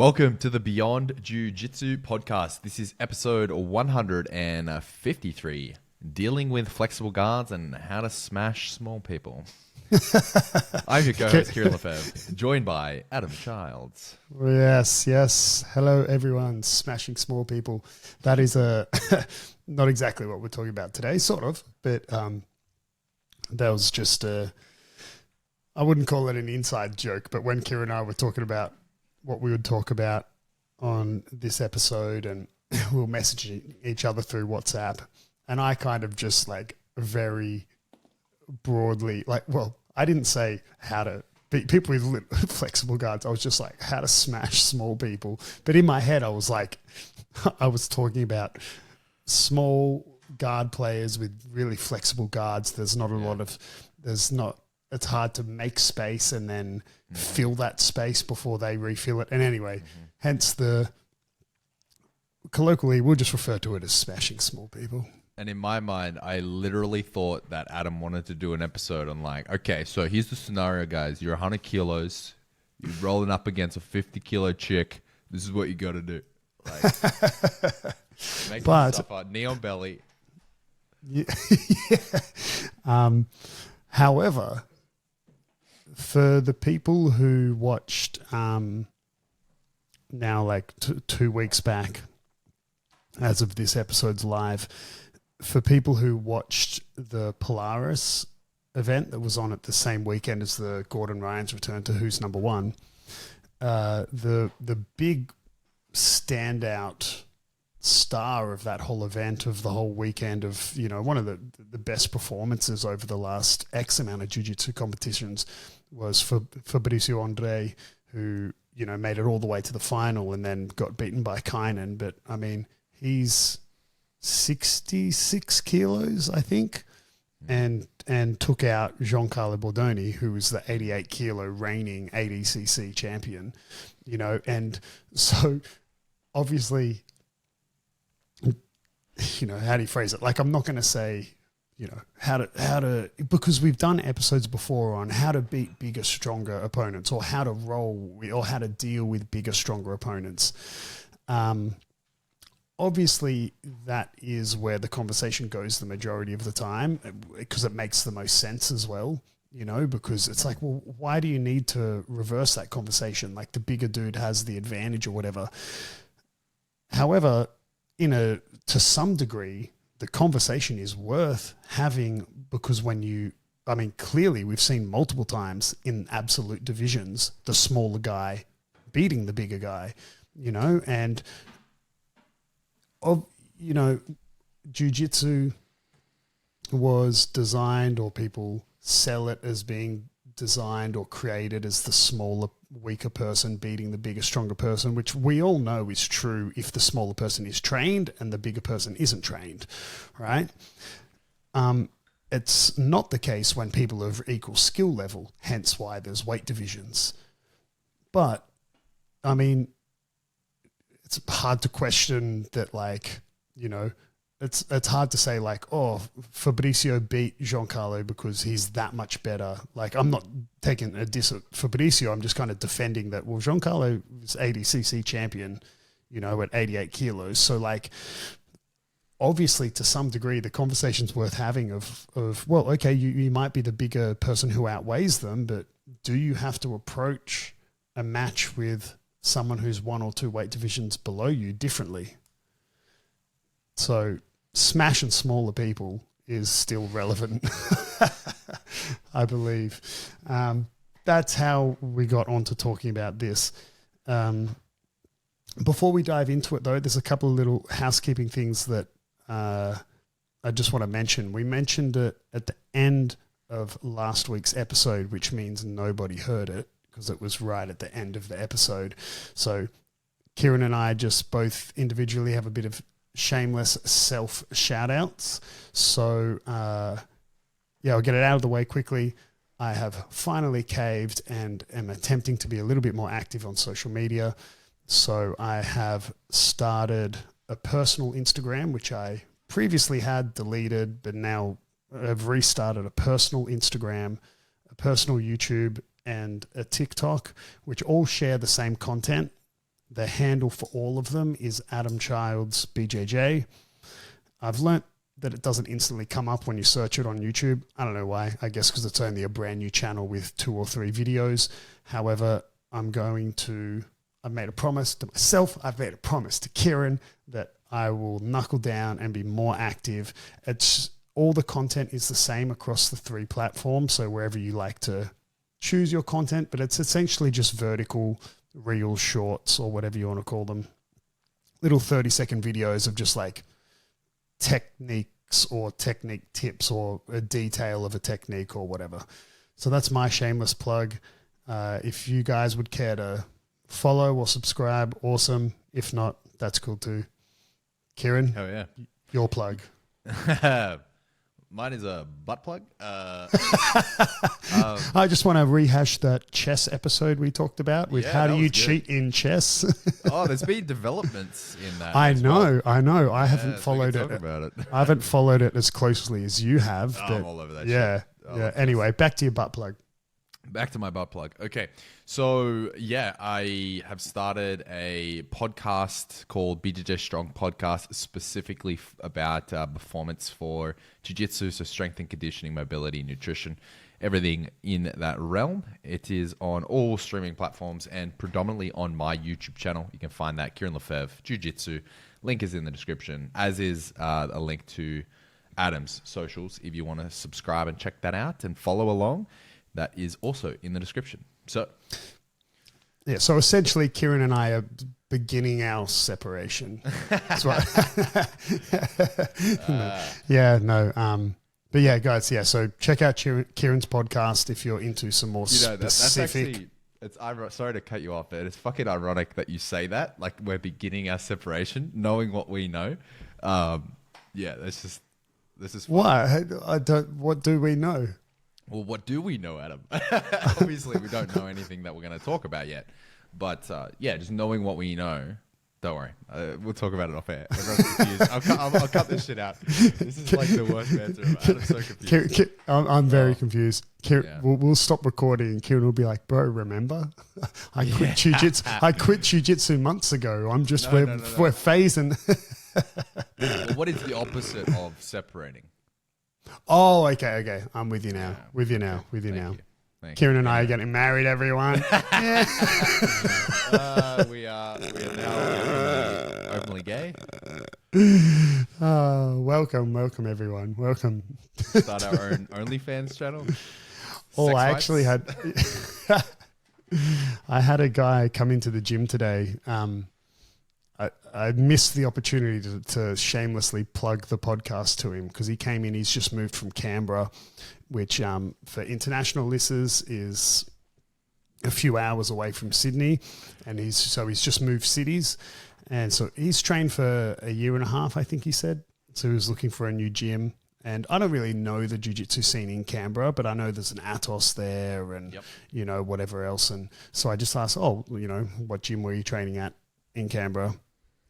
Welcome to the Beyond Jiu-Jitsu podcast. This is episode 153, dealing with flexible guards and how to smash small people. I'm your co-host, Kieren Lefebvre, joined by Adam Childs. Yes. Hello, everyone. Smashing small people. That is not exactly what we're talking about today, sort of, but that was just I wouldn't call it an inside joke, but when Kieren and I were talking about what we would talk about on this episode, and we were messaging each other through WhatsApp, and I kind of just like very broadly, I didn't say how to beat people with flexible guards. I was just like, how to smash small people. But in my head, I was like, I was talking about small guard players with really flexible guards. It's hard to make space and then fill that space before they refill it. And anyway, hence colloquially, we'll just refer to it as smashing small people. And in my mind, I literally thought that Adam wanted to do an episode on okay, so here's the scenario, guys. You're 100 kilos. You're rolling up against a 50-kilo chick. This is what you got to do. Make stuff up, knee on belly. Yeah. However, for the people who watched now 2 weeks back, as of this episode's live, for people who watched the Polaris event that was on at the same weekend as the Gordon Ryan's return to Who's Number One, the big standout star of that whole event, of the whole weekend, of one of the best performances over the last X amount of jiu-jitsu competitions, was for Fabricio Andre, who made it all the way to the final and then got beaten by Kieren. But I mean, he's 66 kilos, I think, and took out Giancarlo Bordoni, who was the 88 kilo reigning ADCC champion. And so obviously, how do you phrase it? I'm not going to say, how to, because we've done episodes before on how to beat bigger, stronger opponents, or how to roll, or how to deal with bigger, stronger opponents. Obviously, that is where the conversation goes the majority of the time, because it makes the most sense as well, because it's like, well, why do you need to reverse that conversation? Like, the bigger dude has the advantage or whatever. However, to some degree, the conversation is worth having, because clearly we've seen multiple times in absolute divisions, the smaller guy beating the bigger guy, and jiu-jitsu was designed, or people sell it as being designed or created as the smaller, weaker person beating the bigger, stronger person, which we all know is true if the smaller person is trained and the bigger person isn't trained, right? It's not the case when people are of equal skill level, hence why there's weight divisions. But, I mean, it's hard to question that, it's hard to say Fabricio beat Giancarlo because he's that much better. I'm not taking a diss at Fabricio. I'm just kind of defending that, well, Giancarlo is ADCC champion, at 88 kilos. So obviously to some degree, the conversation's worth having of well, okay, you might be the bigger person who outweighs them, but do you have to approach a match with someone who's 1 or 2 weight divisions below you differently? So smashing smaller people is still relevant, I believe. That's how we got onto talking about this. Before we dive into it, though, there's a couple of little housekeeping things that I just want to mention. We mentioned it at the end of last week's episode, which means nobody heard it, because it was right at the end of the episode. So Kieren and I just both individually have a bit of shameless self shout-outs. So, I'll get it out of the way quickly. I have finally caved and am attempting to be a little bit more active on social media. So I have started a personal Instagram, which I previously had deleted, but now I've restarted a personal Instagram, a personal YouTube, and a TikTok, which all share the same content. The handle for all of them is Adam Childs BJJ. I've learnt that it doesn't instantly come up when you search it on YouTube. I don't know why. I guess because it's only a brand new channel with 2 or 3 videos. However, I've made a promise to myself. I've made a promise to Kieren that I will knuckle down and be more active. All the content is the same across the 3 platforms. So wherever you like to choose your content, but it's essentially just vertical reels, shorts, or whatever you want to call them. Little 30-second videos of just like techniques or technique tips or a detail of a technique or whatever. So that's my shameless plug. If you guys would care to follow or subscribe, awesome. If not, that's cool too. Kieren, oh yeah, your plug. Mine is a butt plug. I just want to rehash that chess episode we talked about with how do you cheat in chess. Oh, there's been developments in that. I know. I haven't followed it. About it. I haven't followed it as closely as you have. Oh, but I'm all over that yeah, shit. Yeah. Anyway, back to your butt plug. Back to my butt plug. Okay. So, yeah, I have started a podcast called BJJ Strong Podcast, specifically about performance for jiu-jitsu, so strength and conditioning, mobility, nutrition, everything in that realm. It is on all streaming platforms and predominantly on my YouTube channel. You can find that, Kieren Lefebvre, Jiu-Jitsu. Link is in the description, as is a link to Adam's socials if you want to subscribe and check that out and follow along. That is also in the description. So essentially, Kieren and I are beginning our separation. That's what. But yeah, guys, yeah. So check out Kieren's podcast if you're into some more specific. It's sorry to cut you off, but it's fucking ironic that you say that. Like we're beginning our separation, knowing what we know. This is why I don't. What do we know? Well, what do we know, Adam? Obviously, we don't know anything that we're going to talk about yet. But just knowing what we know. Don't worry. We'll talk about it off air. Everyone's confused. I'll cut this shit out. This is like the worst banter ever. Adam's so confused. I'm very confused. We'll stop recording and Kieren will be like, bro, remember? I quit jiu-jitsu. I quit jiu-jitsu months ago. I'm just, we're phasing. Well, what is the opposite of separating? Oh, okay. I'm with you now. With you now. Kieren and I are getting married, everyone. We are now openly gay. Welcome, everyone. Welcome. Start our own OnlyFans channel. I actually had I had a guy come into the gym today. I missed the opportunity to shamelessly plug the podcast to him because he came in. He's just moved from Canberra, which for international listeners is a few hours away from Sydney, and he's just moved cities, and so he's trained for a year and a half, I think he said. So he was looking for a new gym, and I don't really know the jiu-jitsu scene in Canberra, but I know there's an Atos there, and whatever else, and so I just asked, what gym were you training at in Canberra?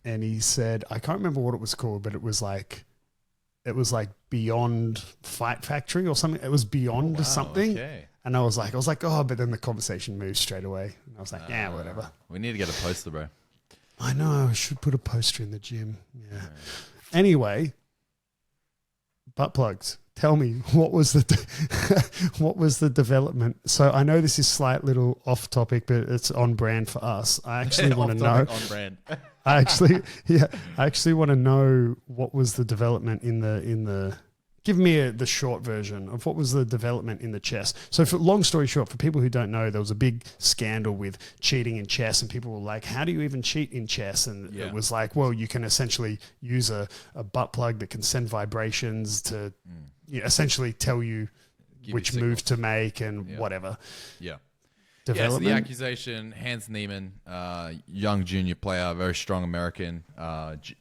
And he said, I can't remember what it was called, but it was like Beyond Fight Factory or something. It was Beyond something. Okay. And I was like, but then the conversation moved straight away. And I was like, whatever. We need to get a poster, bro. I know. I should put a poster in the gym. Yeah. Right. Anyway, butt plugs. Tell me, what was the development? So I know this is slight little off topic, but it's on brand for us. I actually want to know. On brand. I actually want to know what was the development in the. Give me the short version of what was the development in the chess. So, for long story short, for people who don't know, there was a big scandal with cheating in chess, and people were like, "How do you even cheat in chess?" And it was like, well, you can essentially use a butt plug that can send vibrations to essentially tell you which moves to make and whatever. Yeah. Development. So the accusation, Hans Niemann, young junior player, very strong American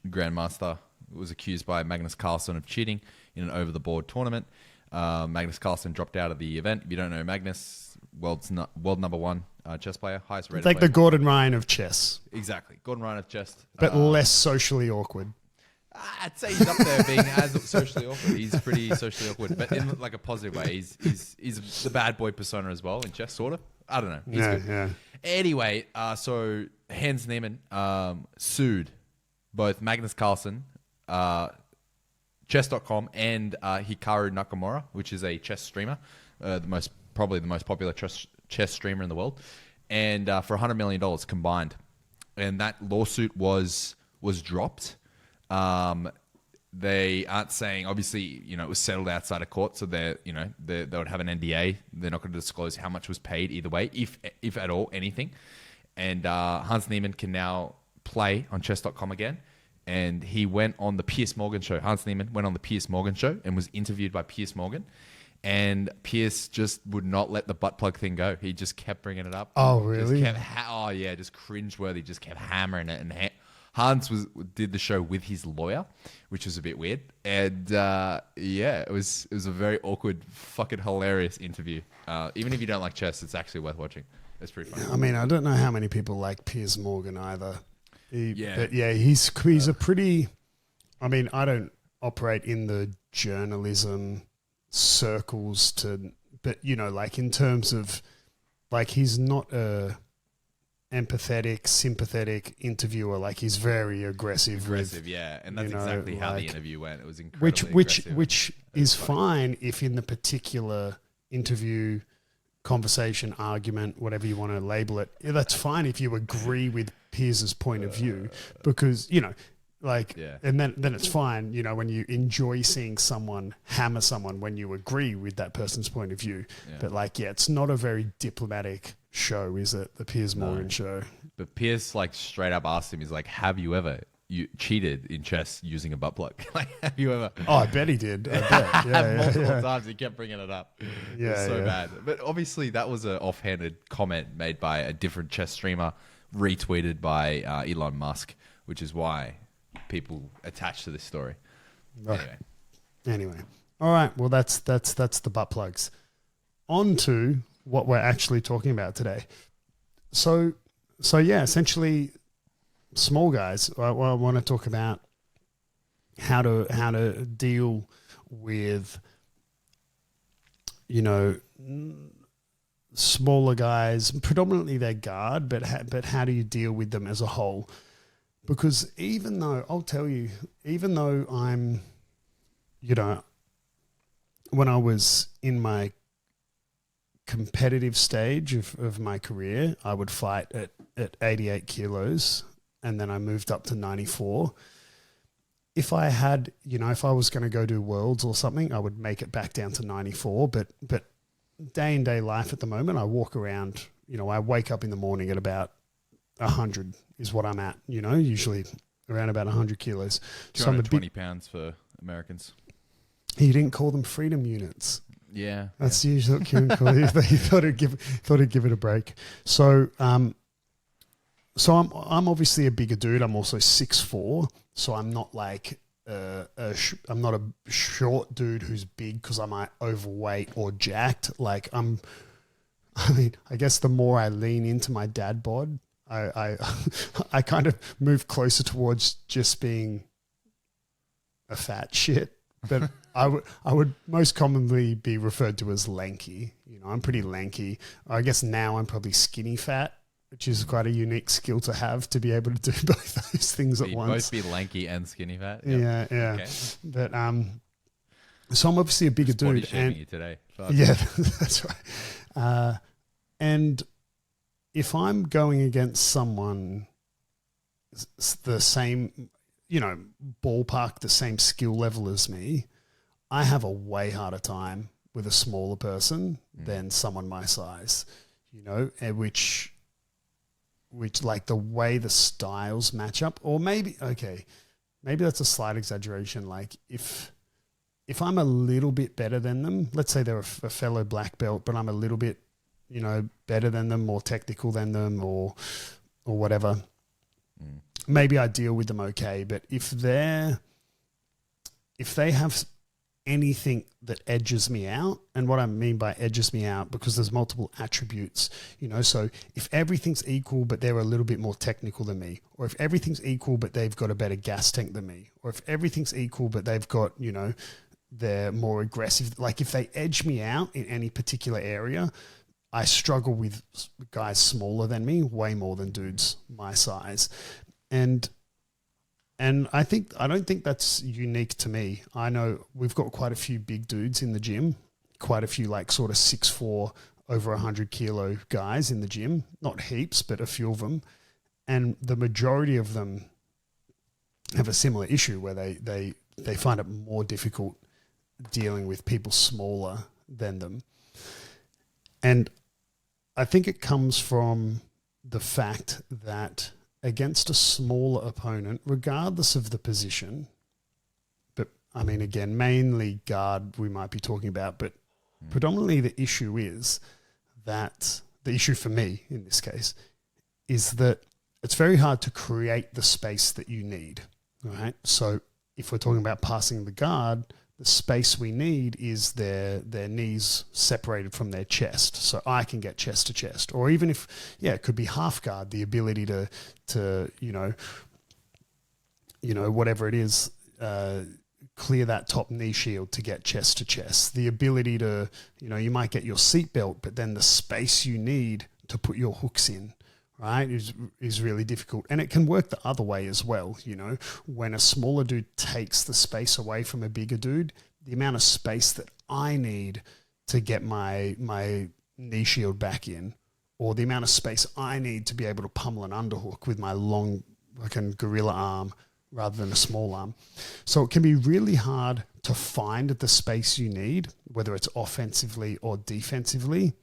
grandmaster, was accused by Magnus Carlsen of cheating in an over-the-board tournament. Magnus Carlsen dropped out of the event. If you don't know Magnus, world number one chess player, highest rated like player. The Gordon Ryan of chess. Exactly. Gordon Ryan of chess. But less socially awkward. I'd say he's up there being as socially awkward. He's pretty socially awkward, but in like a positive way. He's the bad boy persona as well in chess, sort of. I don't know. He's good. Yeah. Anyway, so Hans Niemann sued both Magnus Carlsen, chess.com, and Hikaru Nakamura, which is a chess streamer, probably the most popular chess streamer in the world, and for $100 million combined. And that lawsuit was dropped. They aren't saying, obviously, it was settled outside of court, so they would have an NDA. They're not going to disclose how much was paid either way, if at all, anything. And Hans Niemann can now play on chess.com again. And he went on the Piers Morgan show. Hans Niemann went on the Piers Morgan show and was interviewed by Piers Morgan. And Piers just would not let the butt plug thing go. He just kept bringing it up. Oh, really? Just cringeworthy. Just kept hammering it. And Hans did the show with his lawyer, which was a bit weird. And it was a very awkward, fucking hilarious interview. Even if you don't like chess, it's actually worth watching. It's pretty funny. I mean, I don't know how many people like Piers Morgan either. But he's a pretty. I mean, I don't operate in the journalism circles but like in terms of, like, he's not a empathetic, sympathetic interviewer. Like, he's very aggressive. And that's exactly how the interview went. It was incredibly aggressive. Which is fine if in the particular interview, conversation, argument, whatever you want to label it, that's fine if you agree with Piers's point of view, because and then it's fine, when you enjoy seeing someone hammer someone when you agree with that person's point of view. But it's not a very diplomatic show, is it? The Piers Morgan show. But Piers straight up asked him, he's like, have you ever cheated in chess using a butt plug? Like, have you ever? Oh, I bet he did. I bet. Multiple times he kept bringing it up. It was so bad. But obviously that was an offhanded comment made by a different chess streamer, retweeted by Elon Musk, which is why people attach to this story. Right. Anyway. All right. Well, that's the butt plugs. On to what we're actually talking about today. So essentially, small guys. I want to talk about how to deal with smaller guys, predominantly their guard, but how do you deal with them as a whole? Because even though I'm, when I was in my competitive stage of my career, I would fight at 88 kilos, and then I moved up to 94. If I had, if I was going to go do Worlds or something, I would make it back down to 94. But day in day life at the moment, I walk around, I wake up in the morning at about 100 is what I'm at, usually around about 100 kilos. 220 pounds for Americans. You didn't call them freedom units. Yeah. That's usually what Kieren called it. He thought he'd give it a break. So I'm obviously a bigger dude. I'm also 6'4", so I'm not like I'm not a short dude who's big because I'm overweight or jacked. I guess the more I lean into my dad bod, I kind of move closer towards just being a fat shit. But I would most commonly be referred to as lanky. I'm pretty lanky. I guess now I'm probably skinny fat, which is quite a unique skill to have, to be able to do both those things at once. Both be lanky and skinny fat. Yep. Yeah. Okay. But so I'm obviously a bigger dude. Shaming you today. Yeah, that's right. And if I'm going against someone the same, ballpark, the same skill level as me, I have a way harder time with a smaller person than someone my size, and which like the way the styles match up, or maybe that's a slight exaggeration. Like if I'm a little bit better than them, let's say they're a fellow black belt, but I'm a little bit, better than them, more technical than them, or whatever. Maybe I deal with them okay, but if they have anything that edges me out, and what I mean by edges me out, because there's multiple attributes, so if everything's equal but they're a little bit more technical than me, or if everything's equal but they've got a better gas tank than me, or if everything's equal but they've got, they're more aggressive, like if they edge me out in any particular area, I struggle with guys smaller than me way more than dudes my size. And I don't think that's unique to me. I know we've got quite a few big dudes in the gym, quite a few like sort of 6'4", over 100 kilo guys in the gym, not heaps, but a few of them. And the majority of them have a similar issue where they find it more difficult dealing with people smaller than them. And I think it comes from the fact that against a smaller opponent, regardless of the position, but I mean, again, mainly guard we might be talking about, but predominantly the issue is that the issue for me in this case is that it's very hard to create the space that you need, right? So if we're talking about passing the guard, the space we need is their knees separated from their chest, so I can get chest to chest. Or even if, it could be half guard, the ability to whatever it is, clear that top knee shield to get chest to chest. The ability to, you might get your seatbelt, but then the space you need to put your hooks in, right, is really difficult. And it can work the other way as well. When a smaller dude takes the space away from a bigger dude, the amount of space that I need to get my knee shield back in, or the amount of space I need to be able to pummel an underhook with my long fucking gorilla arm rather than a small arm. So it can be really hard to find the space you need, whether it's offensively or defensively.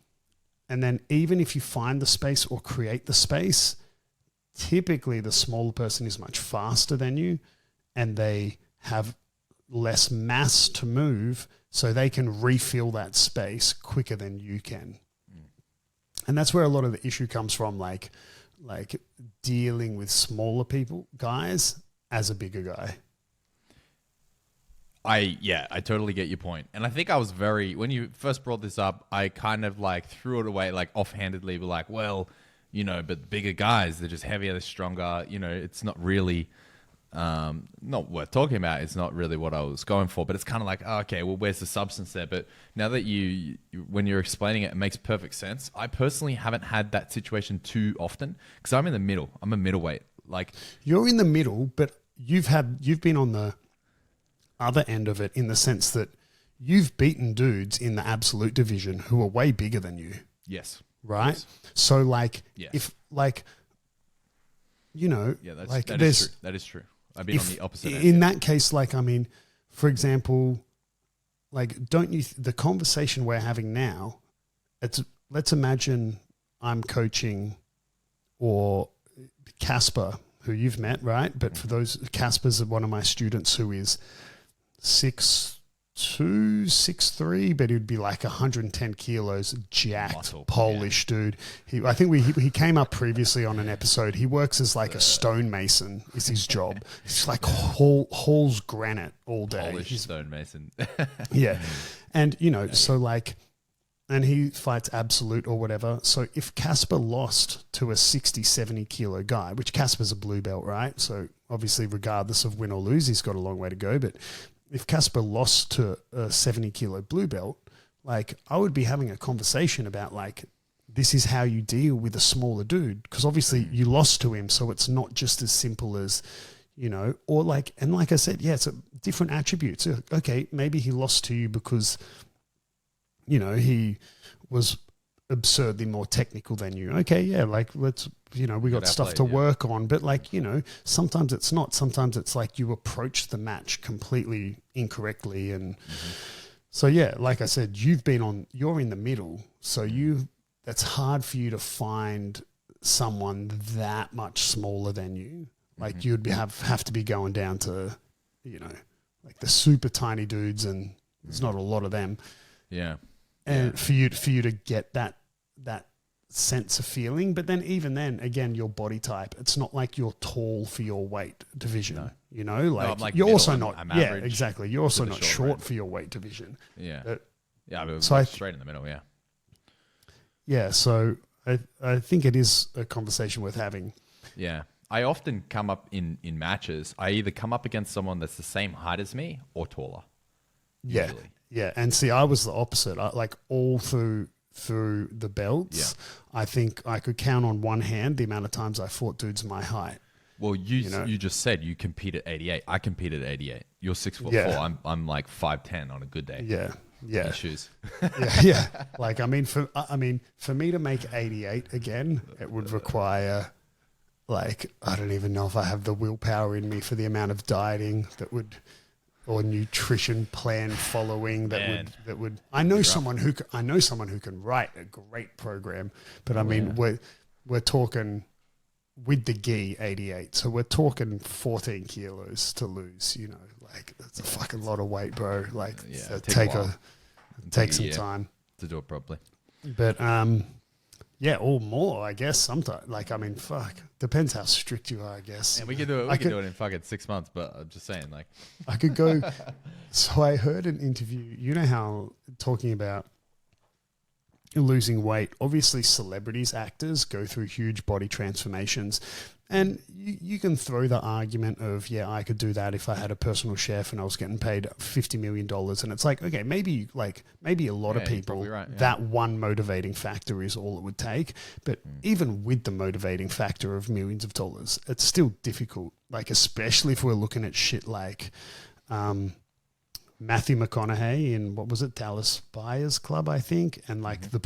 And then even if you find the space or create the space, typically the smaller person is much faster than you and they have less mass to move, so they can refill that space quicker than you can. And that's where a lot of the issue comes from, like dealing with smaller guys as a bigger guy. I totally get your point. And I think I was when you first brought this up, I kind of like threw it away, like offhandedly, like, well, but bigger guys, they're just heavier, they're stronger, it's not really, not worth talking about. It's not really what I was going for, but it's kind of like, okay, well, where's the substance there? But now that when you're explaining it, it makes perfect sense. I personally haven't had that situation too often because I'm in the middle. I'm a middleweight. Like, you're in the middle, but you've been on the other end of it in the sense that you've beaten dudes in the absolute division who are way bigger than you. Yes. Right? Yes. So like, yes. if like, that is true. That is true. I've been on the opposite end. In that case, like, I mean, for example, like, don't you, the conversation we're having now, let's imagine I'm coaching or Casper, who you've met, right? But for those, Casper's one of my students who is 6'2", 6'3", but he'd be like 110 kilos, jacked, muscle, Polish dude. I think he came up previously on an episode. He works as like a stonemason is his job. He's like hauls granite all day. Polish stonemason. Yeah. And, so like, and he fights absolute or whatever. So if Casper lost to a 60, 70 kilo guy, which Casper's a blue belt, right? So obviously regardless of win or lose, he's got a long way to go. But if Casper lost to a 70 kilo blue belt, like, I would be having a conversation about like, this is how you deal with a smaller dude. Because obviously you lost to him. So it's not just as simple as, or like, and like I said, it's a different attributes. Okay, maybe he lost to you because he was absurdly more technical than you. Okay, yeah, like, let's, we got stuff to work on. But like, sometimes it's not. Sometimes it's like you approach the match completely incorrectly. And so, yeah, like I said, you're in the middle. So that's hard for you to find someone that much smaller than you. Like, you'd have to be going down to, like the super tiny dudes, and there's not a lot of them. Yeah. And for you to get that sense of feeling, but then even then, again, your body type, it's not like you're tall for your weight division. Like you're also not. Yeah, exactly. You're also not short for your weight division. Yeah, but so straight in the middle. Yeah, yeah. So I think it is a conversation worth having. Yeah, I often come up in matches. I either come up against someone that's the same height as me or taller. Yeah. Usually. Yeah, and see, I was the opposite. Like all through through the belts. I think I could count on one hand the amount of times I fought dudes my height. Well, you just said you compete at 88. I compete at 88. You're 6'4". Yeah. I'm like 5'10" on a good day. Yeah. Shoes. yeah. Like, for me to make 88 again, it would require, like, I don't even know if I have the willpower in me for the amount of dieting or nutrition plan following that would. I know someone who can write a great program, but we're talking with the gi 88, so we're talking 14 kilos to lose. Like, that's a fucking lot of weight, bro. Like, take some time to do it properly. But or more, I guess. Sometimes, like, fuck, depends how strict you are, I guess. And we could do it. We could do it in fucking 6 months. But I'm just saying, like, I could go. So I heard an interview. You know how talking about losing weight, obviously celebrities, actors go through huge body transformations, and you can throw the argument of, I could do that if I had a personal chef and I was getting paid $50 million. And it's like, okay, maybe a lot of people, that one motivating factor is all it would take. But even with the motivating factor of millions of dollars, it's still difficult. Like, especially if we're looking at shit like Matthew McConaughey in, what was it, Dallas Buyers Club, I think, and like the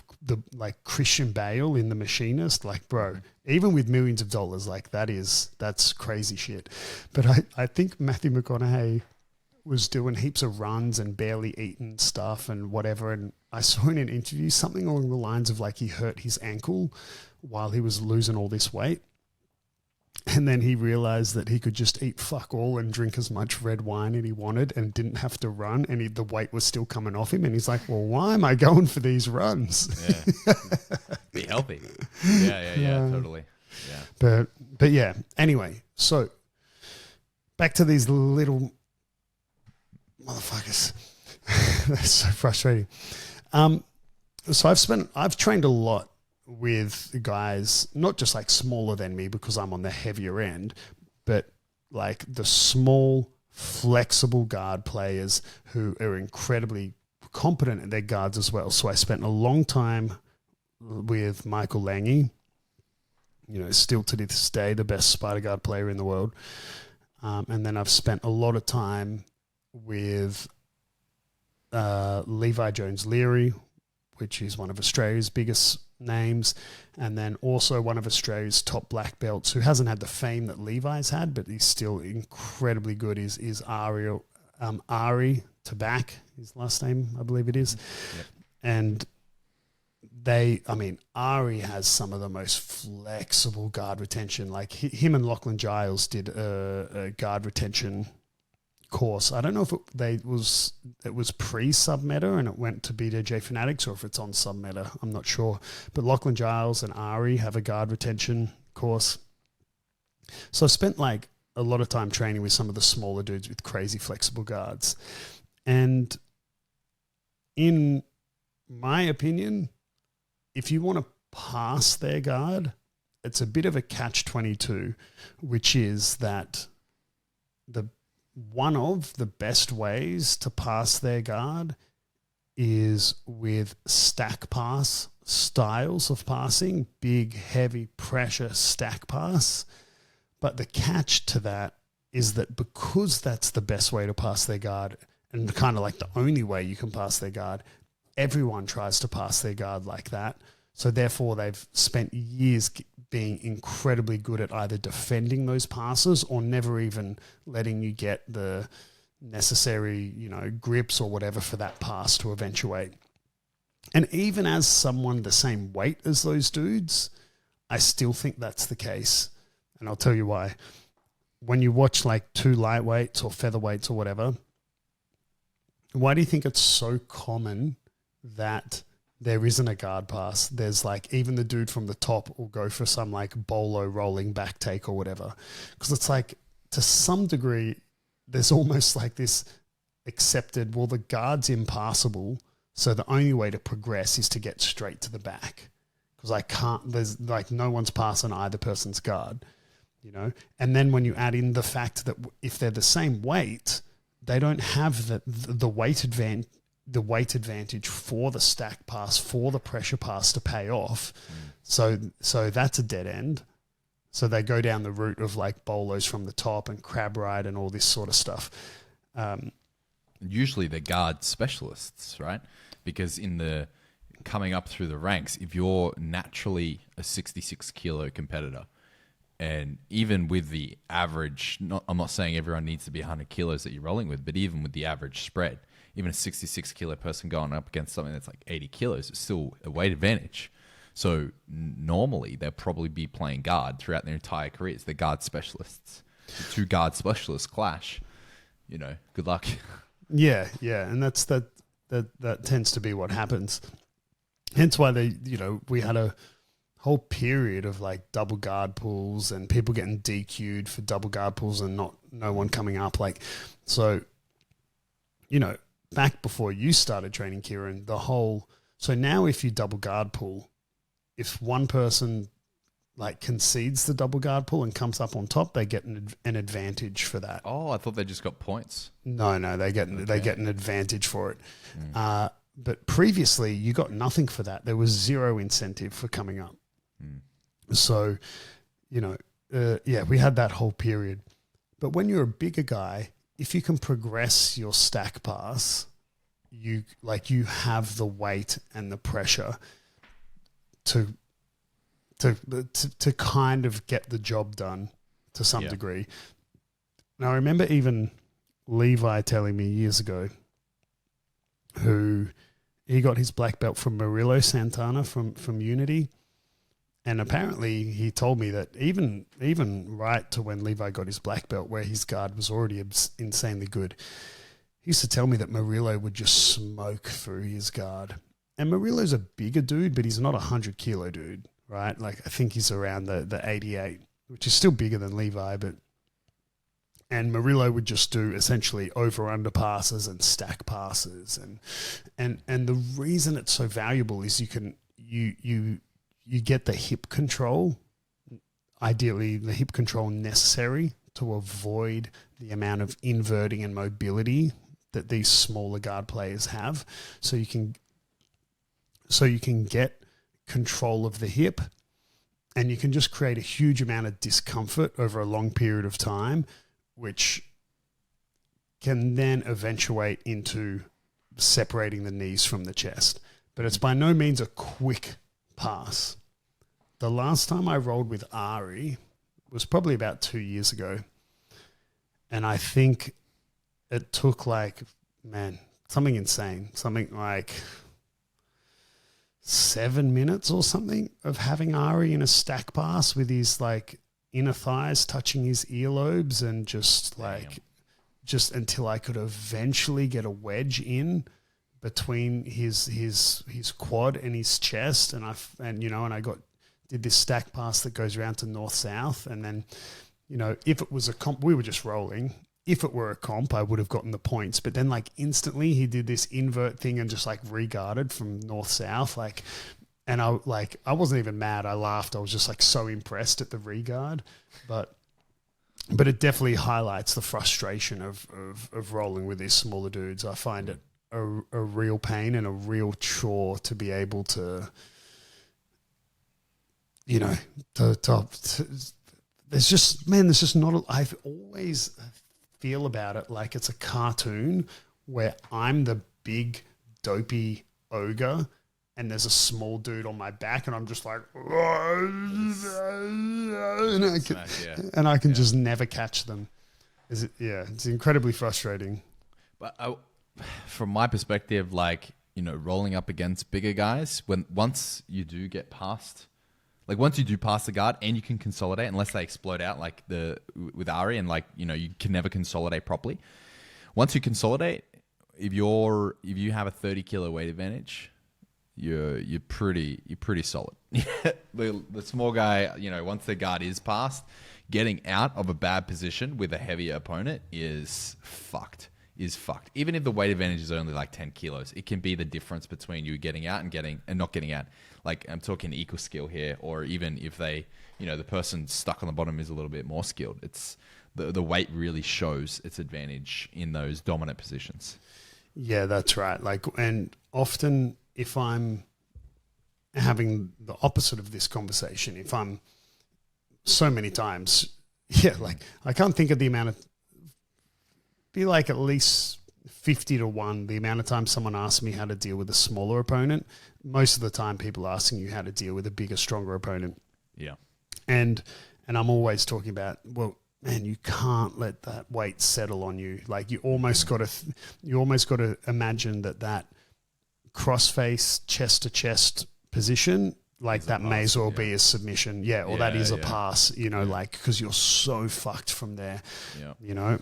like Christian Bale in The Machinist. Like, bro, even with millions of dollars, like, that's crazy shit. But I think Matthew McConaughey was doing heaps of runs and barely eating stuff and whatever. And I saw in an interview something along the lines of, like, he hurt his ankle while he was losing all this weight. And then he realized that he could just eat fuck all and drink as much red wine as he wanted and didn't have to run, and the weight was still coming off him. And he's like, well, why am I going for these runs? Yeah. Be healthy. Yeah, totally. Yeah. But yeah, anyway, so back to these little motherfuckers. That's so frustrating. So I've trained a lot with guys, not just like smaller than me because I'm on the heavier end, but like the small, flexible guard players who are incredibly competent at their guards as well. So I spent a long time with Michael Lange, still to this day, the best Spider Guard player in the world. And then I've spent a lot of time with Levi Jones-Leary, which is one of Australia's biggest names, and then also one of Australia's top black belts who hasn't had the fame that Levi's had, but he's still incredibly good, is Ari Tabak, his last name, I believe it is. Yep. And Ari has some of the most flexible guard retention. Like, him and Lachlan Giles did a guard retention course. I don't know if it was pre-Submeta and it went to BJJ Fanatics, or if it's on Submeta. I'm not sure. But Lachlan Giles and Ari have a guard retention course. So I've spent like a lot of time training with some of the smaller dudes with crazy flexible guards. And in my opinion, if you want to pass their guard, it's a bit of a catch-22, which is that one of the best ways to pass their guard is with stack pass styles of passing, big, heavy pressure stack pass. But the catch to that is that because that's the best way to pass their guard and kind of like the only way you can pass their guard, everyone tries to pass their guard like that. So therefore they've spent years being incredibly good at either defending those passes or never even letting you get the necessary, grips or whatever for that pass to eventuate. And even as someone the same weight as those dudes, I still think that's the case. And I'll tell you why. When you watch like two lightweights or featherweights or whatever, why do you think it's so common that there isn't a guard pass? There's like, even the dude from the top will go for some like bolo rolling back take or whatever. Because it's like, to some degree, there's almost like this accepted, well, the guard's impassable, so the only way to progress is to get straight to the back. Because there's like no one's passing either person's guard, And then when you add in the fact that if they're the same weight, they don't have the weight the weight advantage for the stack pass, for the pressure pass to pay off. So that's a dead end. So they go down the route of like bolos from the top and crab ride and all this sort of stuff. Usually they're guard specialists, right? Because in the coming up through the ranks, if you're naturally a 66 kilo competitor, and even with the average, I'm not saying everyone needs to be 100 kilos that you're rolling with, but even with the average spread, even a 66 kilo person going up against something that's like 80 kilos is still a weight advantage. So normally they'll probably be playing guard throughout their entire careers. They're guard specialists. The two guard specialists clash. You know, good luck. Yeah, and that tends to be what happens. Hence why we had a whole period of like double guard pulls and people getting DQ'd for double guard pulls and no one coming up. Like, so, back before you started training, Kieren, so now if you double guard pull, if one person like concedes the double guard pull and comes up on top, they get an advantage for that. Oh, I thought they just got points. No, they get an advantage for it. But previously you got nothing for that. There was zero incentive for coming up. So, we had that whole period. But when you're a bigger guy, if you can progress your stack pass, you have the weight and the pressure to kind of get the job done to some degree. Now, I remember even Levi telling me years ago who he got his black belt from Murillo Santana from Unity. And apparently he told me that even right to when Levi got his black belt, where his guard was already insanely good, he used to tell me that Murillo would just smoke through his guard. And Murillo's a bigger dude, but he's not a 100 kilo dude, right? Like I think he's around the 88, which is still bigger than Levi, and Murillo would just do essentially over-under passes and stack passes. And the reason it's so valuable is you get the hip control, ideally the hip control necessary to avoid the amount of inverting and mobility that these smaller guard players have. So you can get control of the hip, and you can just create a huge amount of discomfort over a long period of time, which can then eventuate into separating the knees from the chest. But it's by no means a quick pass. The last time I rolled with Ari was probably about 2 years ago. And I think it took something insane, something like 7 minutes or something of having Ari in a stack pass with his like inner thighs touching his earlobes, and just until I could eventually get a wedge in between his quad and his chest, and I did this stack pass that goes around to north-south, and then, if it was a comp, we were just rolling. If it were a comp, I would have gotten the points, but then like instantly he did this invert thing and just like re-guarded from north-south, and I wasn't even mad. I laughed. I was just like so impressed at the re-guard, but it definitely highlights the frustration of rolling with these smaller dudes. I find it a real pain and a real chore to be able to, there's just not, I've always feel about it like it's a cartoon where I'm the big dopey ogre and there's a small dude on my back and I'm just like, and I can just never catch them. It's incredibly frustrating. But from my perspective, rolling up against bigger guys, once you do get past, once you do pass the guard and you can consolidate, unless they explode out with Ari, and you can never consolidate properly. Once you consolidate, if you have a 30 kilo weight advantage, you're pretty solid. The small guy, once the guard is passed, getting out of a bad position with a heavier opponent is fucked. Even if the weight advantage is only 10 kilos, it can be the difference between you getting out and not getting out. I'm talking equal skill here, or even if they, the person stuck on the bottom is a little bit more skilled. It's the weight really shows its advantage in those dominant positions. Yeah, that's right. Like, and often if I'm having the opposite of this conversation, if I'm so many times, yeah, like I can't think of the amount of, be like at least 50 to 1, the amount of time someone asks me how to deal with a smaller opponent. Most of the time people are asking you how to deal with a bigger, stronger opponent. Yeah. And I'm always talking about, well, man, you can't let that weight settle on you. Like you almost got to imagine that crossface chest to chest position, like that may as well be a submission. Yeah. Or that is a pass, you know, like, cause you're so fucked from there, you know?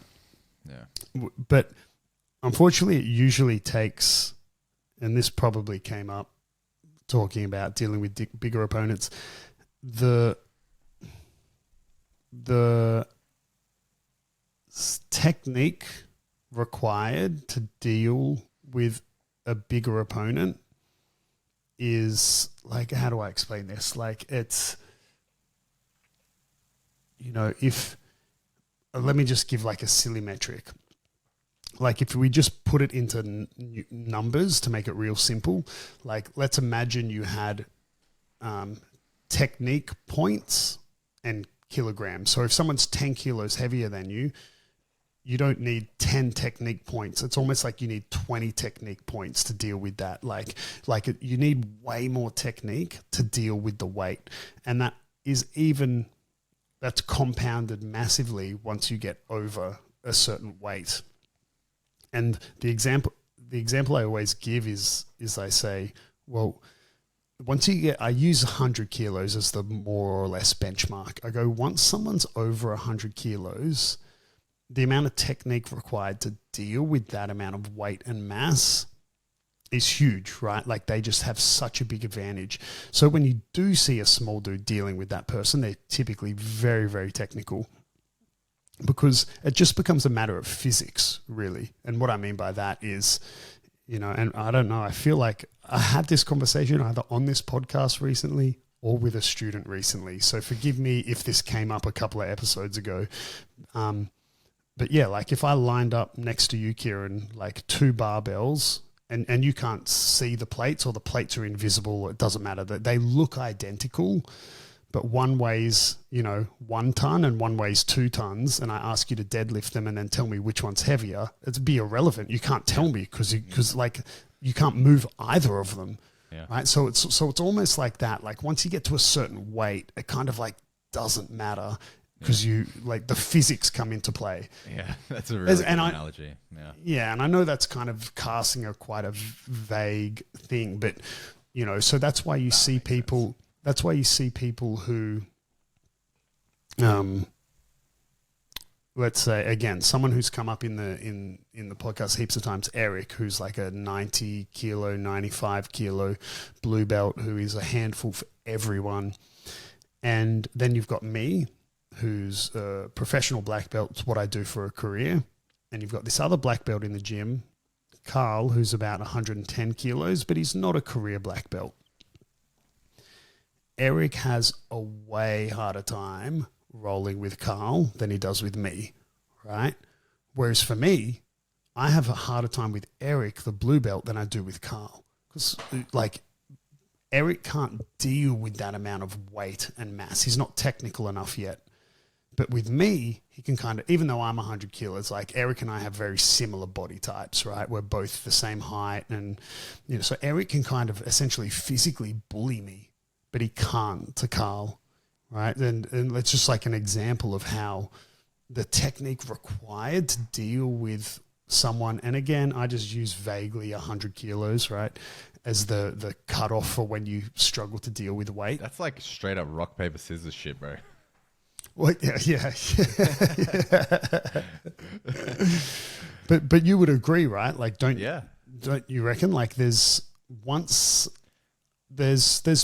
Yeah. But unfortunately it usually takes, and this probably came up talking about dealing with bigger opponents, the technique required to deal with a bigger opponent is like, how do I explain this? Like it's, you know, if, let me just give like a silly metric. Like if we just put it into numbers to make it real simple, like let's imagine you had technique points and kilograms. So if someone's 10 kilos heavier than you, you don't need 10 technique points. It's almost like you need 20 technique points to deal with that. Like you need way more technique to deal with the weight. And that's compounded massively once you get over a certain weight. And the example I always give is I say, well, once you get, I use 100 kilos as the more or less benchmark. I go, once someone's over 100 kilos, the amount of technique required to deal with that amount of weight and mass is huge, right? Like they just have such a big advantage. So when you do see a small dude dealing with that person, they're typically very, very technical, because it just becomes a matter of physics, really. And what I mean by that is, you know, and I don't know, I feel like I had this conversation either on this podcast recently or with a student recently. So forgive me if this came up a couple of episodes ago. But yeah, like if I lined up next to you, Kieren, like 2 barbells, and you can't see the plates or the plates are invisible, it doesn't matter, that they look identical, but one weighs, you know, 1 ton and one weighs 2 tons, and I ask you to deadlift them and then tell me which one's heavier, it'd be irrelevant. You can't tell me because like you can't move either of them, right? So it's almost like that. Like once you get to a certain weight, it kind of like doesn't matter, because you like the physics come into play. Yeah, that's a really good analogy. Yeah, and I know that's kind of casting a quite a vague thing, but you know, so that's why you see people. Sense. That's why you see people who, let's say again, someone who's come up in the podcast heaps of times, Eric, who's like a 90 kilo, 95 kilo blue belt, who is a handful for everyone, and then you've got me, who's a professional black belt. It's what I do for a career. And you've got this other black belt in the gym, Carl, who's about 110 kilos, but he's not a career black belt. Eric has a way harder time rolling with Carl than he does with me, right? Whereas for me, I have a harder time with Eric, the blue belt, than I do with Carl. Because like Eric can't deal with that amount of weight and mass. He's not technical enough yet. But with me, he can kind of, even though I'm 100 kilos, like Eric and I have very similar body types, right? We're both the same height. And, you know, so Eric can kind of essentially physically bully me, but he can't to Carl, right? And it's just like an example of how the technique required to deal with someone, and again, I just use vaguely 100 kilos, right, as the cutoff for when you struggle to deal with weight. That's like straight up rock, paper, scissors shit, bro. Well, yeah. But you would agree, right? Like, don't you reckon? Like, there's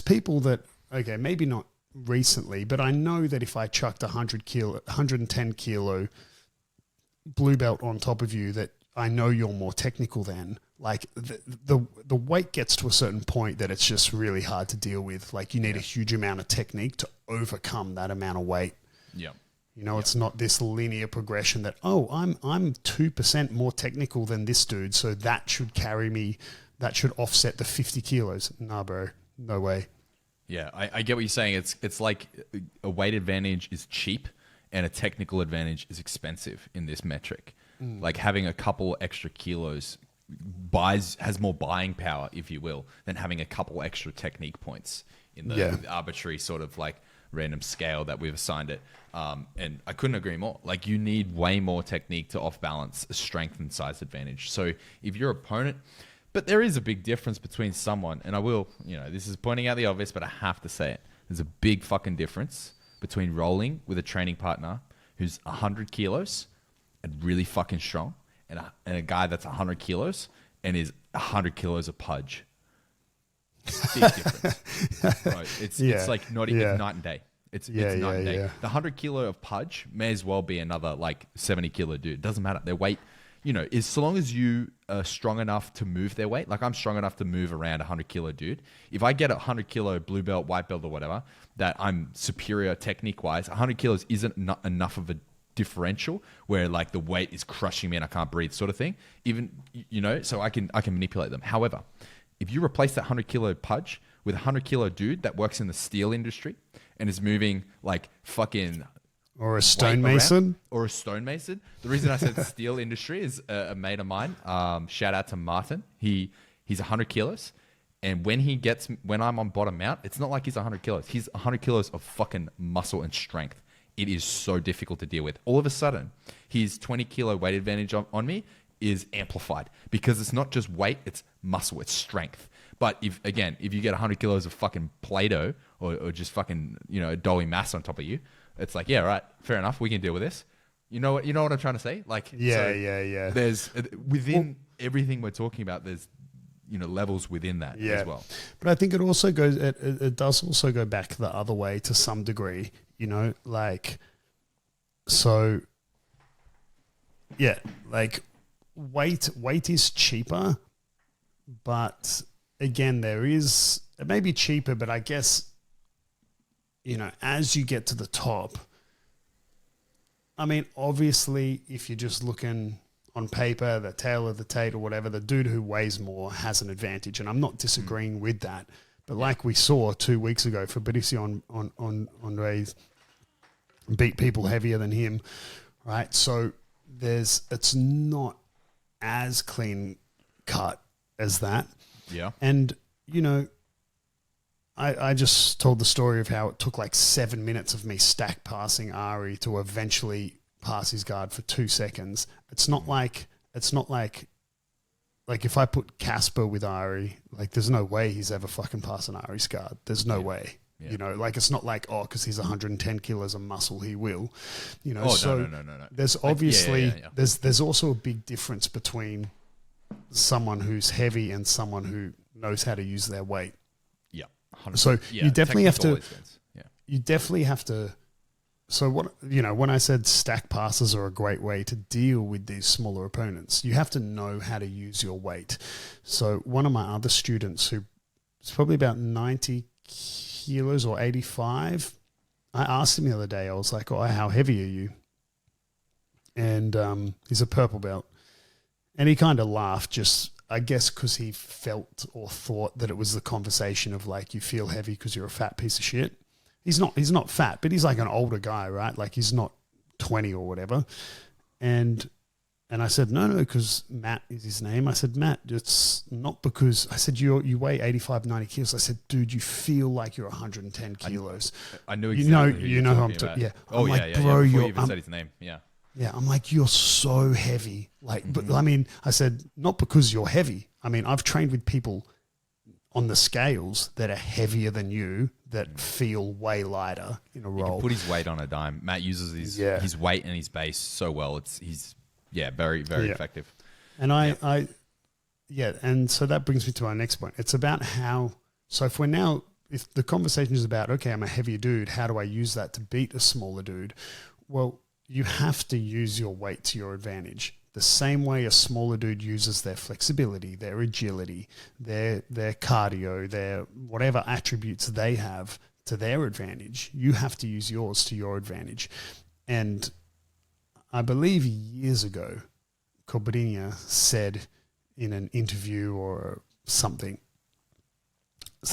people that, okay, maybe not recently, but I know that if I chucked 110 kilo blue belt on top of you, that I know you're more technical than. Like the weight gets to a certain point that it's just really hard to deal with. Like you need a huge amount of technique to overcome that amount of weight. Yeah. It's not this linear progression that, I'm 2% more technical than this dude, so that should carry me, that should offset the 50 kilos. Nah, bro, no way. Yeah, I get what you're saying. It's like a weight advantage is cheap and a technical advantage is expensive in this metric. Like having a couple extra kilos has more buying power, if you will, than having a couple extra technique points in the arbitrary sort of like random scale that we've assigned it. And I couldn't agree more. Like you need way more technique to off balance a strength and size advantage. So if your opponent, but there is a big difference between someone, and I will, this is pointing out the obvious, but I have to say it. There's a big fucking difference between rolling with a training partner who's 100 kilos and really fucking strong, and a guy that's 100 kilos and is 100 kilos of pudge. Big difference. Right. It's like not even night and day. It's night and day. The 100 kilo of pudge may as well be another like 70 kilo dude. It doesn't matter. Their weight, is so long as you are strong enough to move their weight. Like I'm strong enough to move around a 100 kilo dude. If I get a 100 kilo blue belt, white belt or whatever, that I'm superior technique wise, 100 kilos isn't enough of a differential where like the weight is crushing me and I can't breathe sort of thing. Even, so I can manipulate them. However, if you replace that 100 kilo pudge with a 100 kilo dude that works in the steel industry and is moving like fucking... Or a stonemason. Or a stonemason. The reason I said steel industry is a mate of mine. Shout out to Martin. He's 100 kilos. And when I'm on bottom mount, it's not like he's 100 kilos. He's 100 kilos of fucking muscle and strength. It is so difficult to deal with. All of a sudden, his 20 kilo weight advantage on me is amplified because it's not just weight, it's muscle, it's strength. But if you get 100 kilos of fucking Play-Doh or just fucking, a dolly mass on top of you, it's like, yeah, right, fair enough, we can deal with this. You know what I'm trying to say? Like, yeah. There's within everything we're talking about, there's levels within that as well. But I think it also goes, it does also go back the other way to some degree, weight is cheaper, but again, it may be cheaper, but I guess, as you get to the top, I mean, obviously, if you're just looking on paper, the tail of the Tate or whatever, the dude who weighs more has an advantage, and I'm not disagreeing with that. But like we saw 2 weeks ago, Fabricio on Andres beat people heavier than him, right? So it's not as clean cut as that. Yeah. And, I just told the story of how it took like 7 minutes of me stack passing Ari to eventually pass his guard for 2 seconds. It's not like if I put Casper with Ari, like there's no way he's ever fucking passing Ari's guard. There's no way. Yeah. It's not like, because he's 110 kilos of muscle, he will. No. There's obviously, there's also a big difference between someone who's heavy and someone who knows how to use their weight. Yeah. 100%. So you definitely have to, so when I said stack passes are a great way to deal with these smaller opponents, you have to know how to use your weight. So one of my other students who is probably about 90 kilos or 85, I asked him the other day, I was like, how heavy are you? And he's a purple belt. And he kind of laughed, just, I guess, because he felt or thought that it was the conversation of like, you feel heavy because you're a fat piece of shit. He's not fat, but he's like an older guy, right? Like he's not 20 or whatever. And I said, no, because Matt is his name. I said, Matt, it's not because, I said, you weigh 85, 90 kilos. I said, dude, you feel like you're 110 kilos. I knew exactly you know who I'm talking about. Yeah. Oh, I'm bro, before you even said his name. Yeah. Yeah, I'm like, you're so heavy. Like, but I mean, I said, not because you're heavy. I mean, I've trained with people on the scales that are heavier than you that feel way lighter in a roll. He can put his weight on a dime. Matt uses his weight and his base so well. He's very, very effective. And and so that brings me to our next point. It's about how, so if the conversation is about, okay, I'm a heavier dude, how do I use that to beat a smaller dude? Well, you have to use your weight to your advantage. The same way a smaller dude uses their flexibility, their agility, their cardio, their whatever attributes they have to their advantage, you have to use yours to your advantage. And I believe years ago, Cobrinha said in an interview or something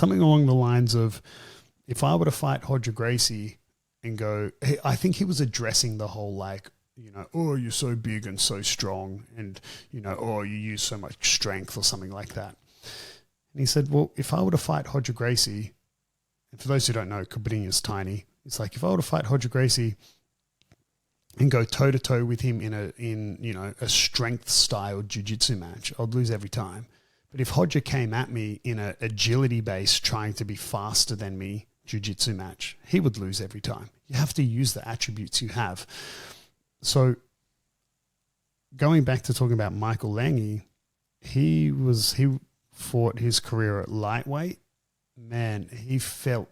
along the lines of, if I were to fight Roger Gracie and go, I think he was addressing the whole like, oh, you're so big and so strong and, oh, you use so much strength or something like that. And he said, well, if I were to fight Roger Gracie, and for those who don't know, Cobrinha's tiny. It's like, if I were to fight Roger Gracie and go toe-to-toe with him in a strength-style jiu-jitsu match, I'd lose every time. But if Roger came at me in a agility-based, trying to be faster than me jiu-jitsu match, he would lose every time. You have to use the attributes you have. So going back to talking about Michael Lange, he fought his career at lightweight. Man, he felt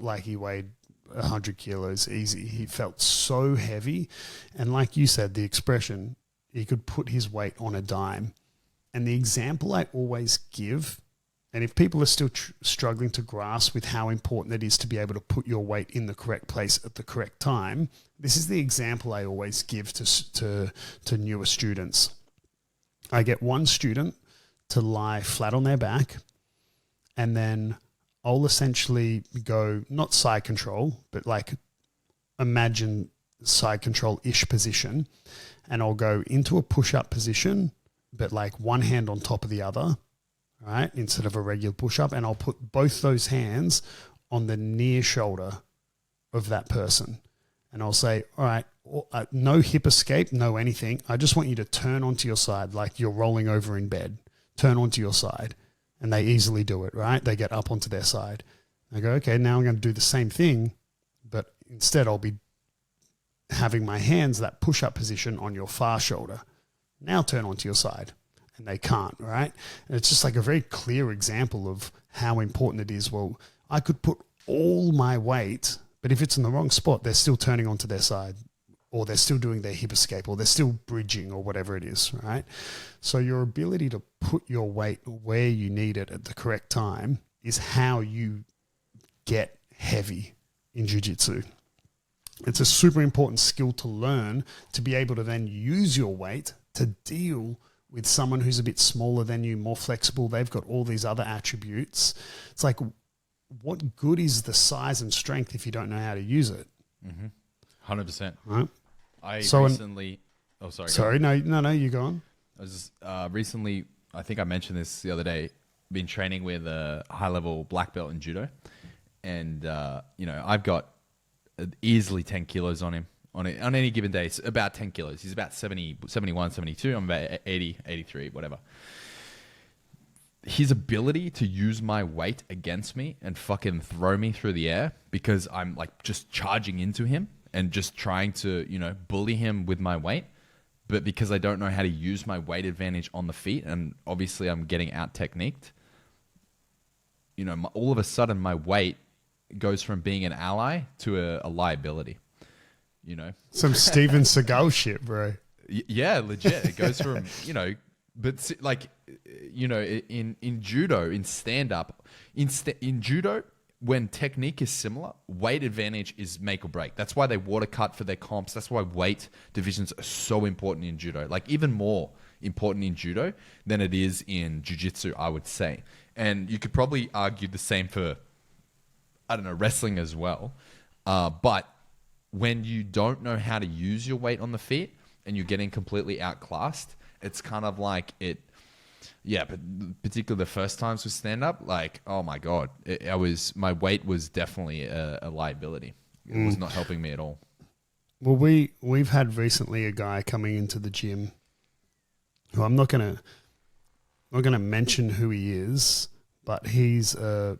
like he weighed 100 kilos easy. He felt so heavy. And like you said, the expression, he could put his weight on a dime. And the example I always give, and if people are still struggling to grasp with how important it is to be able to put your weight in the correct place at the correct time, this is the example I always give to newer students. I get one student to lie flat on their back, and then I'll essentially go, not side control, but like imagine side control-ish position, and I'll go into a push-up position, but like one hand on top of the other, right, instead of a regular push-up, and I'll put both those hands on the near shoulder of that person. And I'll say, all right, no hip escape, no anything. I just want you to turn onto your side like you're rolling over in bed. Turn onto your side. And they easily do it, right? They get up onto their side. I go, okay, now I'm going to do the same thing, but instead I'll be having my hands, that push-up position, on your far shoulder. Now turn onto your side. And they can't, right? And it's just like a very clear example of how important it is. Well, I could put all my weight, but if it's in the wrong spot, they're still turning onto their side, or they're still doing their hip escape, or they're still bridging, or whatever it is, right? So your ability to put your weight where you need it at the correct time is how you get heavy in jiu-jitsu. It's a super important skill to learn, to be able to then use your weight to deal with someone who's a bit smaller than you, more flexible. They've got all these other attributes. It's like, what good is the size and strength if you don't know how to use it? 100%. Right. Sorry, no, you go on. I was just, recently, I think I mentioned this the other day, been training with a high-level black belt in judo. And, I've got easily 10 kilos on him. On any given day, it's about 10 kilos. He's about 70, 71, 72. I'm about 80, 83, whatever. His ability to use my weight against me and fucking throw me through the air because I'm like just charging into him and just trying to, bully him with my weight. But because I don't know how to use my weight advantage on the feet, and obviously I'm getting out techniqued, all of a sudden my weight goes from being an ally to a liability. Some Steven Seagal shit, bro. Yeah, legit. It goes from, but like, in judo, in stand-up, in judo, when technique is similar, weight advantage is make or break. That's why they water cut for their comps. That's why weight divisions are so important in judo. Like even more important in judo than it is in jiu-jitsu, I would say. And you could probably argue the same for, wrestling as well. But when you don't know how to use your weight on the feet and you're getting completely outclassed, it's kind of like it. Yeah, but particularly the first times with stand-up, like, oh my God, my weight was definitely a liability. It was not helping me at all. Well, we've had recently a guy coming into the gym who I'm not gonna mention who he is, but he's so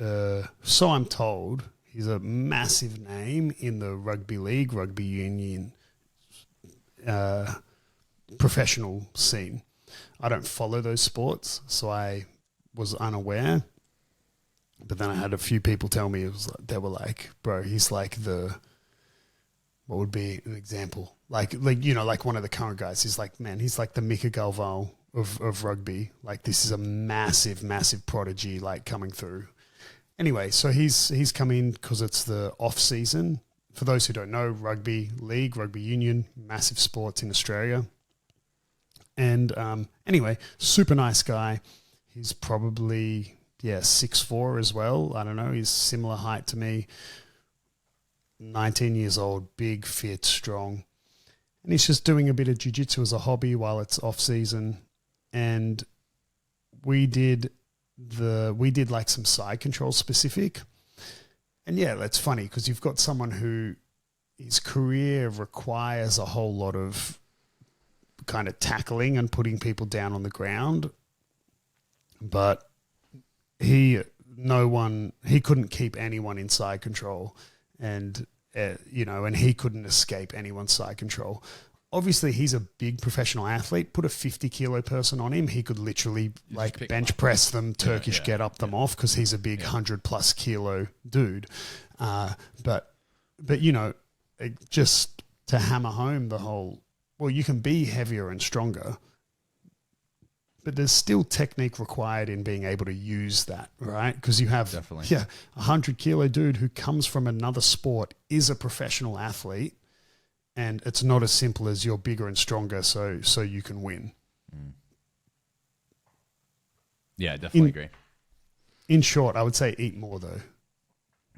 I'm told, he's a massive name in the rugby league, rugby union, professional scene. I don't follow those sports, so I was unaware. But then I had a few people tell me, they were like, bro, he's like what would be an example? Like one of the current guys. He's like, man, he's like the Mika Galval of rugby. Like this is a massive, massive prodigy like coming through. Anyway, so he's come in because it's the off season for those who don't know, rugby league, rugby union, massive sports in Australia. And anyway, super nice guy. He's probably, 6'4" as well. I don't know. He's similar height to me. 19 years old, big, fit, strong. And he's just doing a bit of jiu-jitsu as a hobby while it's off season. And we did like some side control specific. And yeah, that's funny because you've got someone who his career requires a whole lot of kind of tackling and putting people down on the ground. But he couldn't keep anyone in side control, and and he couldn't escape anyone's side control. Obviously, he's a big professional athlete. Put a 50-kilo person on him, he could literally bench press them, Turkish get up them off because he's a big 100+ kilo dude. But just to hammer home the whole, well, you can be heavier and stronger, but there's still technique required in being able to use that, right? Because you have, Definitely. a 100-kilo dude who comes from another sport, is a professional athlete, and it's not as simple as you're bigger and stronger so you can win. Yeah, definitely agree. In short, I would say eat more, though.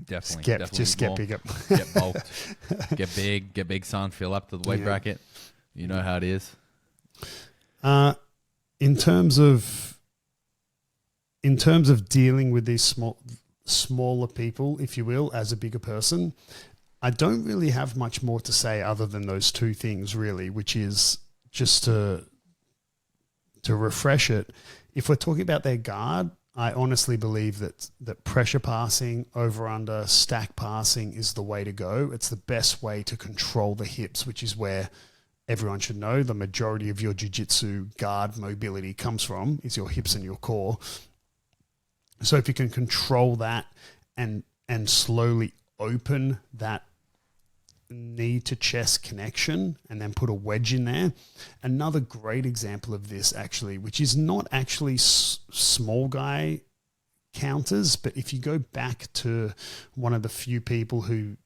Definitely. Get bigger. Get bulked. Get big, son. Fill up to the weight bracket. You know how it is. In terms of dealing with these smaller people, if you will, as a bigger person, I don't really have much more to say other than those two things, really, which is just to refresh it. If we're talking about their guard, I honestly believe that pressure passing, over under, stack passing is the way to go. It's the best way to control the hips, which is where everyone should know the majority of your jiu-jitsu guard mobility comes from, is your hips and your core. So if you can control that and slowly open that knee to chest connection and then put a wedge in there. Another great example of this, actually, which is not actually small guy counters, but if you go back to one of the few people who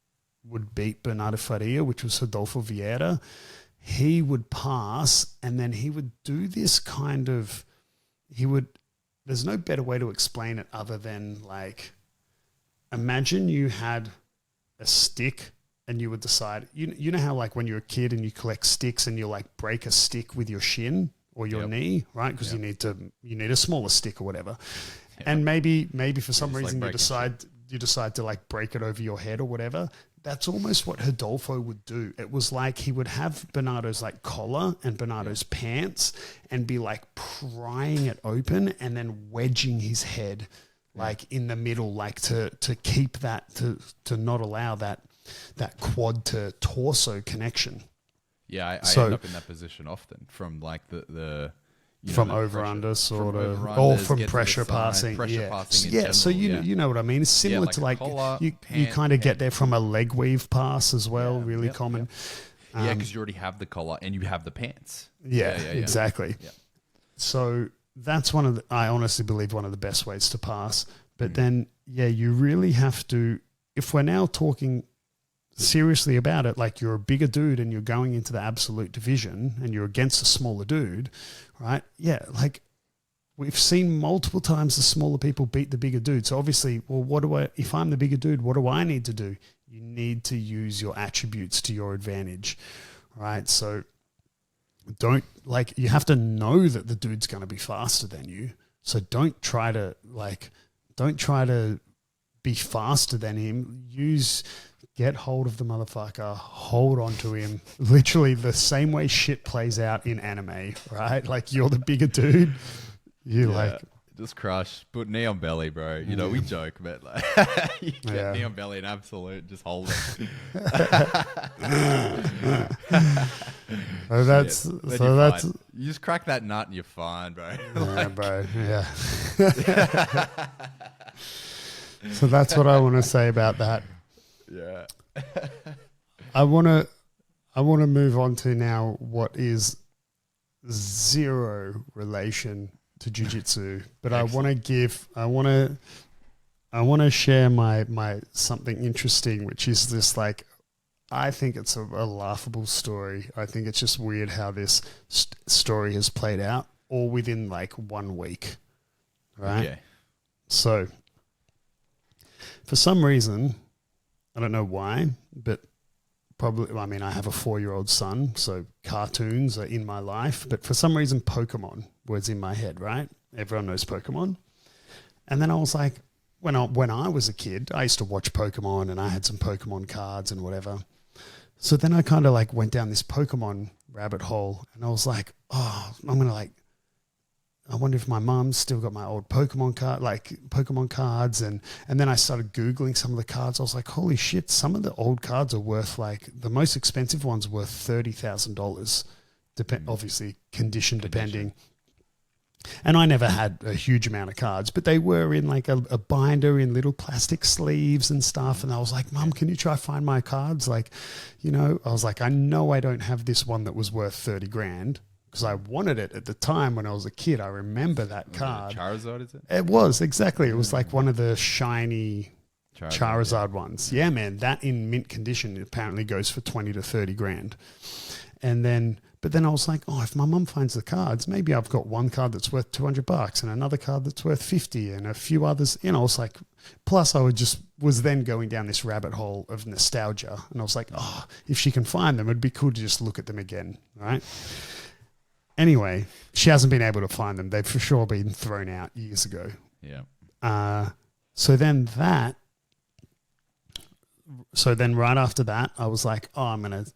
would beat Bernardo Faria, which was Rodolfo Vieira, he would pass and then he would do this kind of, there's no better way to explain it other than like, imagine you had a stick and you would decide, you know how like when you're a kid and you collect sticks and you like break a stick with your shin or your knee, right? Because you need a smaller stick or whatever. Yep. And maybe for some reason you decide to like break it over your head or whatever. That's almost what Rodolfo would do. It was like he would have Bernardo's like collar and Bernardo's pants and be like prying it open and then wedging his head like in the middle, like to keep that, to not allow that quad to torso connection. Yeah, I end up in that position often from like the from over under sort of, or from pressure passing. So you know what I mean. It's similar to like you kind of get there from a leg weave pass as well. Really common. Because you already have the collar and you have the pants. Exactly. Yeah. So that's I honestly believe one of the best ways to pass. But then you really have to, if we're now talking seriously about it, like you're a bigger dude and you're going into the absolute division and you're against a smaller dude, right? Yeah, like we've seen multiple times the smaller people beat the bigger dude. So obviously, well, if I'm the bigger dude, what do I need to do? You need to use your attributes to your advantage, right? So you have to know that the dude's going to be faster than you. So don't try to be faster than him. Get hold of the motherfucker, hold on to him. Literally the same way shit plays out in anime, right? Like you're the bigger dude. Just crush. Put knee on belly, bro. You know, we joke, but like you get knee on belly and absolute, just hold it. That's you just crack that nut and you're fine, bro. Bro. Yeah. So that's what I want to say about that. Yeah. I want to move on to now what is zero relation to jiu-jitsu, but excellent. I want to share my something interesting, which is this like I think it's a laughable story. I think it's just weird how this story has played out all within like 1 week, right? Okay. So, for some reason, I don't know why, but probably, I mean, I have a 4-year-old son, so cartoons are in my life, but for some reason, Pokemon was in my head, right? Everyone knows Pokemon. And then I was like, when I was a kid, I used to watch Pokemon and I had some Pokemon cards and whatever. So then I kind of like went down this Pokemon rabbit hole and I was like, oh, I'm going to like, I wonder if my mum's still got my old Pokemon cards. And then I started Googling some of the cards. I was like, holy shit, some of the old cards are worth like, the most expensive ones worth $30,000, obviously condition depending. And I never had a huge amount of cards, but they were in like a binder in little plastic sleeves and stuff. And I was like, Mum, can you try find my cards? Like, you know, I was like, I know I don't have this one that was worth 30 grand because I wanted it at the time when I was a kid. I remember that card. Charizard, is it? It was, exactly. It was like one of the shiny Charizard ones. Yeah, man. That in mint condition apparently goes for 20 to 30 grand. But then I was like, oh, if my mum finds the cards, maybe I've got one card that's worth $200 and another card that's worth 50 and a few others. You know, I was like, plus I was then going down this rabbit hole of nostalgia. And I was like, oh, if she can find them, it'd be cool to just look at them again, right? Anyway, she hasn't been able to find them. They've for sure been thrown out years ago. Yeah. So then right after that, I was like, oh, I'm going to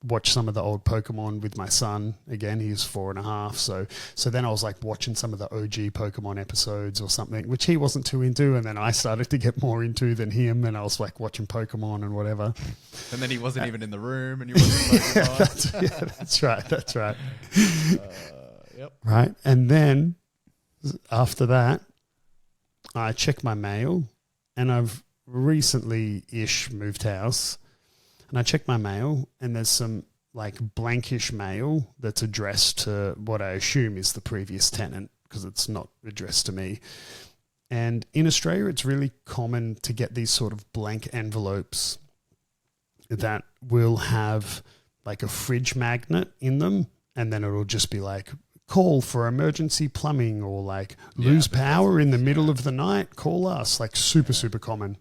watch some of the old Pokemon with my son again. He's 4.5. So then I was like watching some of the OG Pokemon episodes or something, which he wasn't too into. And then I started to get more into than him. And I was like watching Pokemon and whatever. And then he wasn't even in the room and you wasn't Pokemon. That's right. Yep. Right. And then after that, I checked my mail and I've recently-ish moved house. And I check my mail and there's some like blankish mail that's addressed to what I assume is the previous tenant because it's not addressed to me. And in Australia, it's really common to get these sort of blank envelopes that will have like a fridge magnet in them. And then it'll just be like, call for emergency plumbing or like lose power in the middle of the night, call us. Like super common.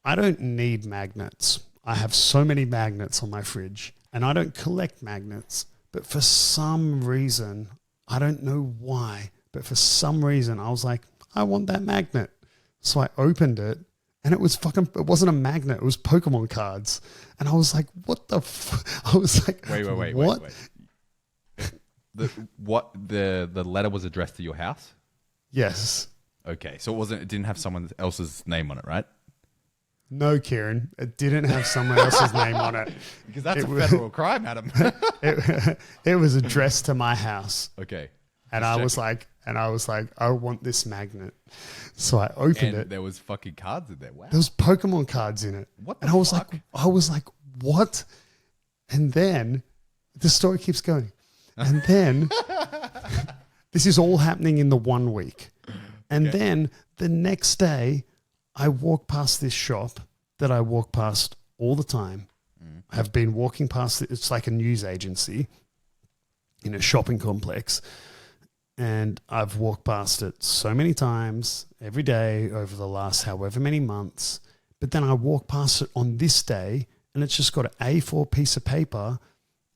I don't need magnets. I have so many magnets on my fridge and I don't collect magnets, but for some reason, I don't know why, but for some reason I was like, I want that magnet. So I opened it and it wasn't a magnet. It was Pokemon cards. And I was like, what the I was like, wait. What? The letter was addressed to your house? Yes. Okay. So it didn't have someone else's name on it, right? No, Kieren, it didn't have someone else's name on it. Because that's a federal crime, Adam. It was addressed to my house. Okay. And I was like, I want this magnet. So I opened it. There was fucking cards in there. Wow. There was Pokemon cards in it. What the and fuck? I was like, what? And then the story keeps going. And then this is all happening in the 1 week. And then the next day, I walk past this shop that I walk past all the time. I have been walking past it. It's like a news agency in a shopping complex. And I've walked past it so many times every day over the last however many months. But then I walk past it on this day and it's just got an A4 piece of paper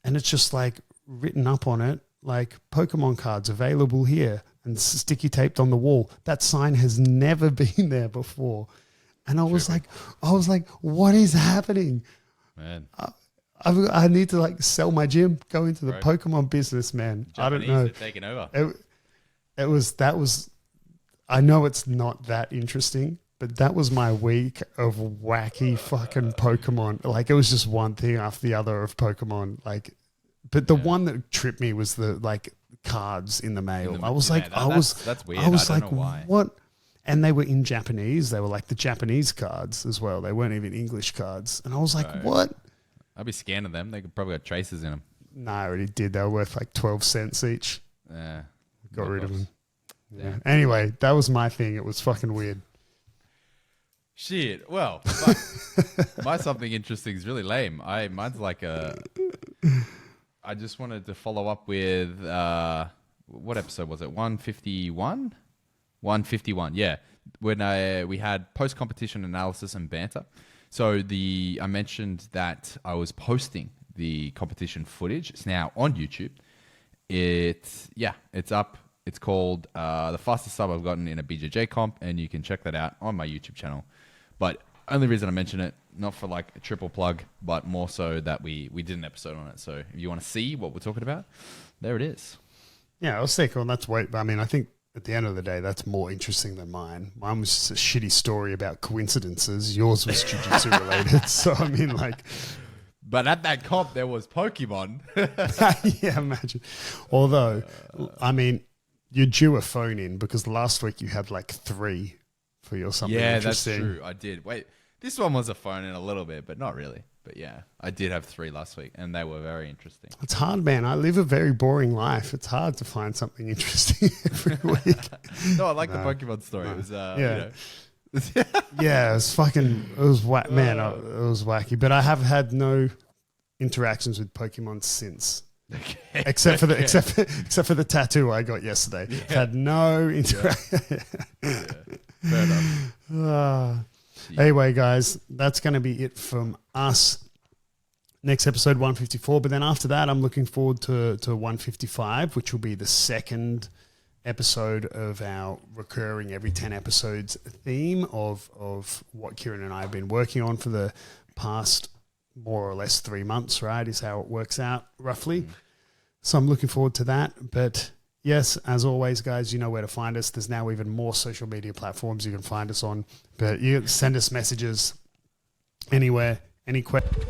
and it's just like written up on it, like Pokemon cards available here. And sticky taped on the wall. That sign has never been there before. And I was like, what is happening? Man. I need to like sell my gym, go into the Pokemon business, man. Japanese I don't know. are taking over. I know it's not that interesting, but that was my week of wacky fucking Pokemon. Like it was just one thing after the other of Pokemon. Like, but the one that tripped me was the like cards in the mail. I was like, that's weird. I don't know why. What? And they were in Japanese. They were like the Japanese cards as well. They weren't even English cards. And I was like, what? I'd be scanning them. They could probably got traces in them. No, I already did. They were worth like 12 cents each. Yeah. Got rid of them. Yeah. Anyway, that was my thing. It was fucking weird. Shit. Well, my something interesting is really lame. Mine's like I just wanted to follow up with what episode was it? 151? 151, yeah. When we had post-competition analysis and banter. So I mentioned that I was posting the competition footage. It's now on YouTube. It's up. It's called The Fastest Sub I've Gotten in a BJJ Comp, and you can check that out on my YouTube channel. But only reason I mention it, not for like a triple plug, but more so that we did an episode on it. So if you want to see what we're talking about, there it is. Yeah, I was thinking, well, I think at the end of the day, that's more interesting than mine. Mine was just a shitty story about coincidences. Yours was jiu-jitsu related. So, I mean, like... But at that comp, there was Pokemon. Yeah, imagine. Although, I mean, you're due a phone in because last week you had like 3 for your something interesting. Yeah, that's true. I did. Wait, this one was a phone in a little bit, but not really. But yeah, I did have 3 last week, and they were very interesting. It's hard, man. I live a very boring life. It's hard to find something interesting every week. No, I like the Pokemon story. It was, yeah. Yeah, it was man, it was wacky. But I have had no interactions with Pokemon since. Okay. Except for the tattoo I got yesterday. Yeah. Had no interaction. Yeah. Fair enough. Anyway, guys, that's going to be it from us. Next episode 154, but then after that, I'm looking forward to 155, which will be the second episode of our recurring every 10 episodes theme of what Kieren and I have been working on for the past more or less 3 months, right, is how it works out roughly. So I'm looking forward to that. But yes, as always, guys, you know where to find us. There's now even more social media platforms you can find us on. But you send us messages anywhere, any questions.